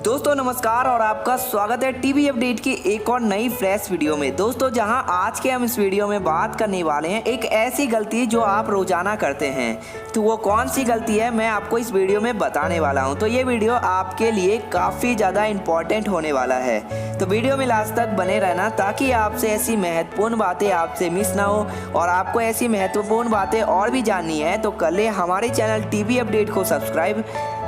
दोस्तों नमस्कार और आपका स्वागत है टीवी अपडेट की एक और नई फ्रेश वीडियो में। दोस्तों जहां आज के हम इस वीडियो में बात करने वाले हैं एक ऐसी गलती जो आप रोजाना करते हैं, तो वो कौन सी गलती है मैं आपको इस वीडियो में बताने वाला हूं। तो ये वीडियो आपके लिए काफ़ी ज़्यादा इम्पोर्टेंट होने वाला है, तो वीडियो में लास्ट तक बने रहना ताकि आपसे ऐसी महत्वपूर्ण बातें आपसे मिस ना हो। और आपको ऐसी महत्वपूर्ण बातें और भी जाननी है तो कर ले हमारे चैनल टीवी अपडेट को सब्सक्राइब।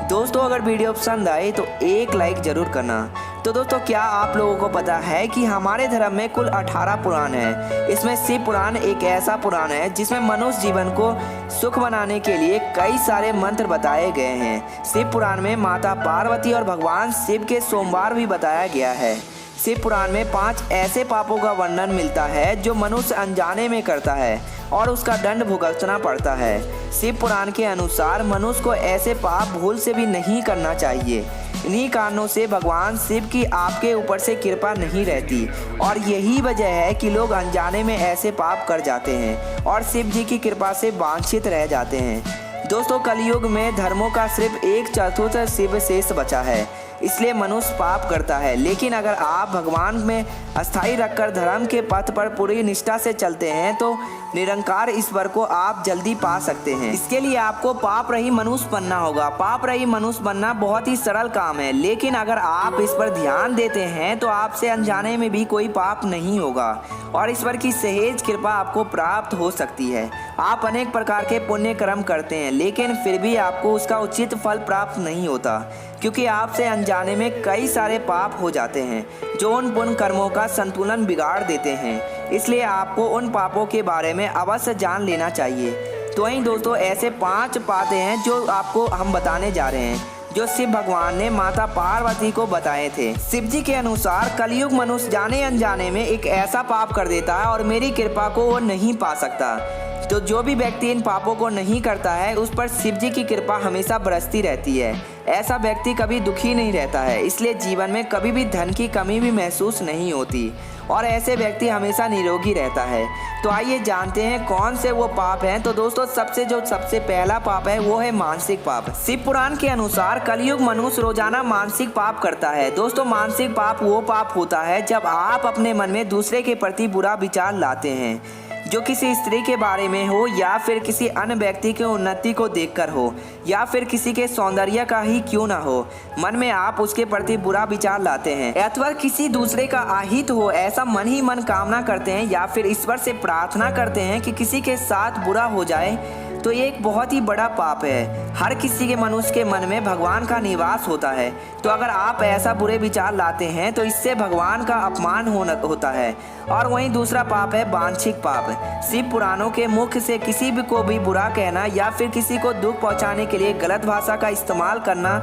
दोस्तों अगर वीडियो पसंद आए तो एक लाइक ज़रूर करना। तो दोस्तों क्या आप लोगों को पता है कि हमारे धर्म में कुल 18 पुराण है। इसमें शिव पुराण एक ऐसा पुराण है जिसमें मनुष्य जीवन को सुख बनाने के लिए कई सारे मंत्र बताए गए हैं। शिव पुराण में माता पार्वती और भगवान शिव के सोमवार भी बताया गया है। शिव पुराण में 5 ऐसे पापों का वर्णन मिलता है जो मनुष्य अनजाने में करता है और उसका दंड भुगतना पड़ता है। शिव पुराण के अनुसार मनुष्य को ऐसे पाप भूल से भी नहीं करना चाहिए। इन्हीं कारणों से भगवान शिव की आपके ऊपर से कृपा नहीं रहती और यही वजह है कि लोग अनजाने में ऐसे पाप कर जाते हैं और शिव जी की कृपा से वांछित रह जाते हैं। दोस्तों कलयुग में धर्मों का सिर्फ 1/4 शिव शेष बचा है, इसलिए मनुष्य पाप करता है। लेकिन अगर आप भगवान में अस्थाई रखकर धर्म के पथ पर पूरी निष्ठा से चलते हैं तो निरंकार ईश्वर को आप जल्दी पा सकते हैं। इसके लिए आपको पाप रहित मनुष्य बनना होगा। पाप रहित मनुष्य बनना बहुत ही सरल काम है, लेकिन अगर आप इस पर ध्यान देते हैं तो आपसे अनजाने में भी कोई पाप नहीं होगा और ईश्वर की सहज कृपा आपको प्राप्त हो सकती है। आप अनेक प्रकार के पुण्य कर्म करते हैं लेकिन फिर भी आपको उसका उचित फल प्राप्त नहीं होता, क्योंकि आपसे अनजाने में कई सारे पाप हो जाते हैं जो उन पुण्य कर्मों का संतुलन बिगाड़ देते हैं। इसलिए आपको उन पापों के बारे में अवश्य जान लेना चाहिए। तो वहीं दोस्तों ऐसे 5 बातें हैं जो आपको हम बताने जा रहे हैं जो शिव भगवान ने माता पार्वती को बताए थे। शिव जी के अनुसार कलयुग मनुष्य जाने अनजाने में एक ऐसा पाप कर देता है और मेरी कृपा को वो नहीं पा सकता। तो जो भी व्यक्ति इन पापों को नहीं करता है उस पर शिव जी की कृपा हमेशा बरसती रहती है। ऐसा व्यक्ति कभी दुखी नहीं रहता है, इसलिए जीवन में कभी भी धन की कमी भी महसूस नहीं होती और ऐसे व्यक्ति हमेशा निरोगी रहता है। तो आइए जानते हैं कौन से वो पाप हैं। तो दोस्तों सबसे पहला पाप है वो है मानसिक पाप। शिव पुराण के अनुसार कलयुग मनुष्य रोजाना मानसिक पाप करता है। दोस्तों मानसिक पाप वो पाप होता है जब आप अपने मन में दूसरे के प्रति बुरा विचार लाते हैं, जो किसी स्त्री के बारे में हो या फिर किसी अन्य व्यक्ति की उन्नति को देखकर हो या फिर किसी के सौंदर्य का ही क्यों ना हो, मन में आप उसके प्रति बुरा विचार लाते हैं अथवा किसी दूसरे का अहित हो ऐसा मन ही मन कामना करते हैं या फिर ईश्वर से प्रार्थना करते हैं कि किसी के साथ बुरा हो जाए, तो ये एक बहुत ही बड़ा पाप है। हर किसी के मनुष्य के मन में भगवान का निवास होता है, तो अगर आप ऐसा बुरे विचार लाते हैं तो इससे भगवान का अपमान होता है। और वहीं दूसरा पाप है वांछिक पाप। शिव पुराणों के मुख से किसी भी को भी बुरा कहना या फिर किसी को दुख पहुंचाने के लिए गलत भाषा का इस्तेमाल करना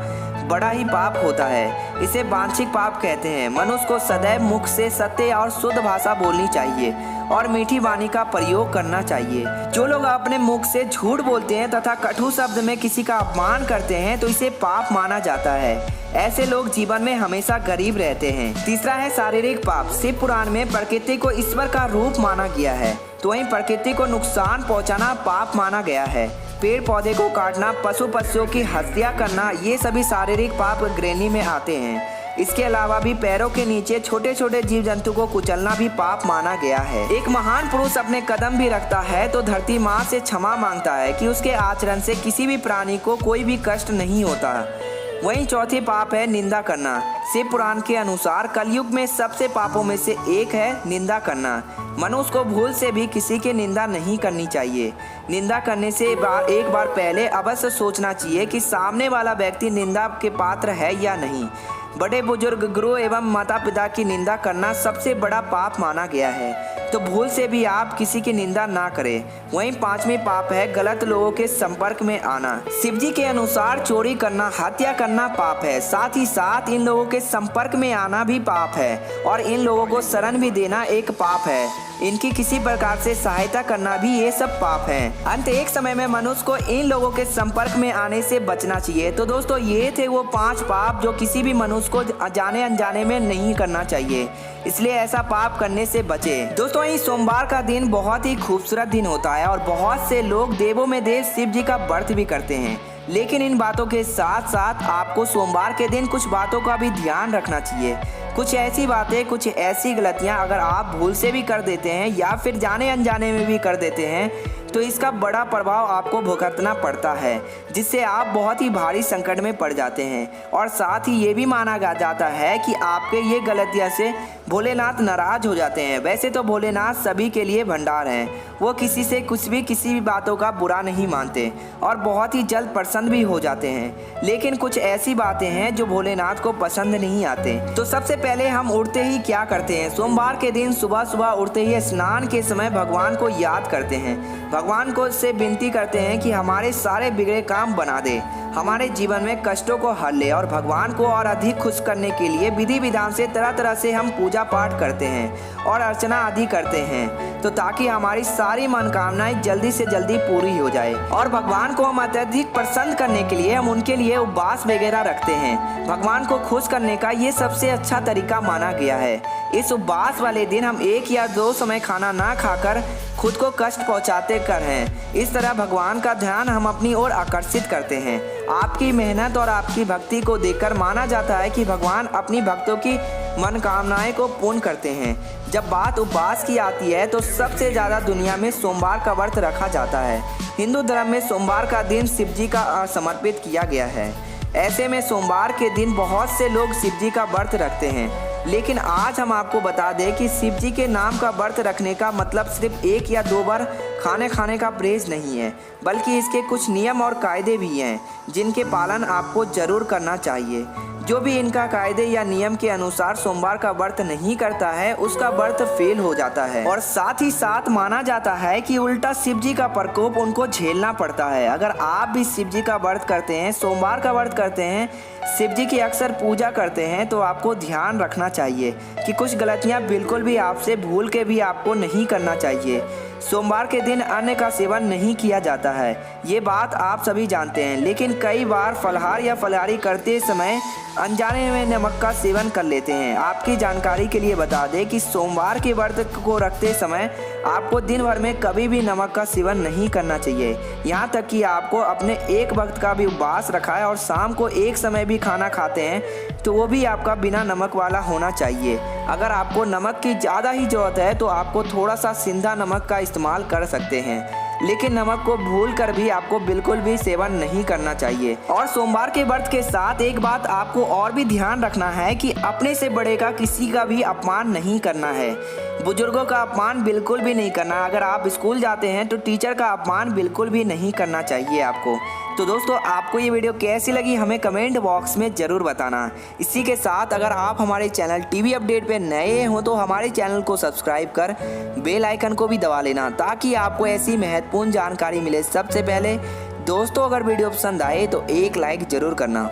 बड़ा ही पाप होता है। इसे वांछिक पाप कहते हैं। मनुष्य को सदैव मुख से सत्य और शुद्ध भाषा बोलनी चाहिए और मीठी वाणी का प्रयोग करना चाहिए। जो लोग अपने मुख से झूठ बोलते हैं तथा कटु शब्द में किसी का अपमान करते हैं तो इसे पाप माना जाता है। ऐसे लोग जीवन में हमेशा गरीब रहते हैं। तीसरा है शारीरिक पाप। शिव पुराण में प्रकृति को ईश्वर का रूप माना गया है, तो वहीं प्रकृति को नुकसान पहुंचाना पाप माना गया है। पेड़ पौधे को काटना, पशु पक्षियों की हत्या करना, ये सभी शारीरिक पाप श्रेणी में आते हैं। इसके अलावा भी पैरों के नीचे छोटे छोटे जीव जंतु को कुचलना भी पाप माना गया है। एक महान पुरुष अपने कदम भी रखता है तो धरती माँ से क्षमा मांगता है कि उसके आचरण से किसी भी प्राणी को कोई भी कष्ट नहीं होता। वहीं चौथी पाप है निंदा करना। शिव पुराण के अनुसार कलयुग में सबसे पापों में से एक है निंदा करना। मनुष्य को भूल से भी किसी की निंदा नहीं करनी चाहिए। निंदा करने से एक बार पहले अवश्य सोचना चाहिए कि सामने वाला व्यक्ति निंदा के पात्र है या नहीं। बड़े बुजुर्ग, गुरु एवं माता पिता की निंदा करना सबसे बड़ा पाप माना गया है, तो भूल से भी आप किसी की निंदा ना करें। वहीं 5वीं पाप है गलत लोगों के संपर्क में आना। शिव जी के अनुसार चोरी करना, हत्या करना पाप है। साथ ही साथ इन लोगों के संपर्क में आना भी पाप है और इन लोगों को शरण भी देना एक पाप है। इनकी किसी प्रकार से सहायता करना भी ये सब पाप हैं। अंत एक समय में मनुष्य को इन लोगों के संपर्क में आने से बचना चाहिए। तो दोस्तों ये थे वो 5 पाप जो किसी भी मनुष्य को जाने अनजाने में नहीं करना चाहिए, इसलिए ऐसा पाप करने से बचे। दोस्तों इस सोमवार का दिन बहुत ही खूबसूरत दिन होता है और बहुत से लोग देवों में देव शिव जी का व्रत भी करते हैं। लेकिन इन बातों के साथ साथ आपको सोमवार के दिन कुछ बातों का भी ध्यान रखना चाहिए। कुछ ऐसी बातें, कुछ ऐसी गलतियां अगर आप भूल से भी कर देते हैं या फिर जाने अनजाने में भी कर देते हैं तो इसका बड़ा प्रभाव आपको भुगतना पड़ता है, जिससे आप बहुत ही भारी संकट में पड़ जाते हैं। और साथ ही ये भी माना जाता है कि आपके ये गलतियां से भोलेनाथ नाराज हो जाते हैं। वैसे तो भोलेनाथ सभी के लिए भंडार हैं, वो किसी से किसी भी बातों का बुरा नहीं मानते और बहुत ही जल्द प्रसन्न भी हो जाते हैं। लेकिन कुछ ऐसी बातें हैं जो भोलेनाथ को पसंद नहीं आते। तो सबसे पहले हम उठते ही क्या करते हैं, सोमवार के दिन सुबह सुबह उठते ही स्नान के समय भगवान को याद करते हैं। भगवान को से विनती करते हैं कि हमारे सारे बिगड़े काम बना दे, हमारे जीवन में कष्टों को हल ले। और भगवान को और अधिक खुश करने के लिए विधि विधान से तरह तरह से हम पूजा पाठ करते हैं और अर्चना आदि करते हैं, तो ताकि हमारी सारी मनोकामनाएं जल्दी से जल्दी पूरी हो जाए। और भगवान को हम अत्यधिक प्रसन्न करने के लिए हम उनके लिए उपवास वगैरह रखते हैं। भगवान को खुश करने का ये सबसे अच्छा तरीका माना गया है। इस उपवास वाले दिन हम 1 या 2 समय खाना ना खाकर खुद को कष्ट पहुंचाते कर हैं। इस तरह भगवान का ध्यान हम अपनी ओर आकर्षित करते हैं। आपकी मेहनत और आपकी भक्ति को देखकर माना जाता है कि भगवान अपनी भक्तों की मनोकामनाएं को पूर्ण करते हैं। जब बात उपवास की आती है तो सबसे ज़्यादा दुनिया में सोमवार का व्रत रखा जाता है। हिंदू धर्म में सोमवार का दिन शिव जी का समर्पित किया गया है। ऐसे में सोमवार के दिन बहुत से लोग शिव जी का व्रत रखते हैं। लेकिन आज हम आपको बता दें कि शिव जी के नाम का व्रत रखने का मतलब सिर्फ 1 या 2 बार खाने का परहेज नहीं है, बल्कि इसके कुछ नियम और कायदे भी हैं जिनके पालन आपको जरूर करना चाहिए। जो भी इनका कायदे या नियम के अनुसार सोमवार का व्रत नहीं करता है उसका व्रत फेल हो जाता है। और साथ ही साथ माना जाता है कि उल्टा शिव जी का प्रकोप उनको झेलना पड़ता है। अगर आप भी शिव जी का व्रत करते हैं, सोमवार का व्रत करते हैं, शिव जी की अक्सर पूजा करते हैं, तो आपको ध्यान रखना चाहिए कि कुछ गलतियां बिल्कुल भी आपसे भूल के भी आपको नहीं करना चाहिए। सोमवार के दिन अन्न का सेवन नहीं किया जाता है, ये बात आप सभी जानते हैं। लेकिन कई बार फलाहार या फलाहारी करते समय अनजाने में नमक का सेवन कर लेते हैं। आपकी जानकारी के लिए बता दें कि सोमवार के व्रत को रखते समय आपको दिन भर में कभी भी नमक का सेवन नहीं करना चाहिए। यहाँ तक कि आपको अपने एक वक्त का भी उपवास रखा है और शाम को एक समय भी खाना खाते हैं तो वो भी आपका बिना नमक वाला होना चाहिए। अगर आपको नमक की ज़्यादा ही ज़रूरत है तो आपको थोड़ा सा सिंधा नमक का इस्तेमाल कर सकते हैं, लेकिन नमक को भूल कर भी आपको बिल्कुल भी सेवन नहीं करना चाहिए। और सोमवार के व्रत के साथ एक बात आपको और भी ध्यान रखना है कि अपने से बड़े का किसी का भी अपमान नहीं करना है। बुजुर्गों का अपमान बिल्कुल भी नहीं करना। अगर आप स्कूल जाते हैं तो टीचर का अपमान बिल्कुल भी नहीं करना चाहिए आपको। तो दोस्तों, आपको ये वीडियो कैसी लगी हमें कमेंट बॉक्स में ज़रूर बताना। इसी के साथ अगर आप हमारे चैनल टीवी अपडेट पे नए हो तो हमारे चैनल को सब्सक्राइब कर बेल आइकन को भी दबा लेना, ताकि आपको ऐसी महत्वपूर्ण जानकारी मिले सबसे पहले। दोस्तों, अगर वीडियो पसंद आए तो एक लाइक ज़रूर करना।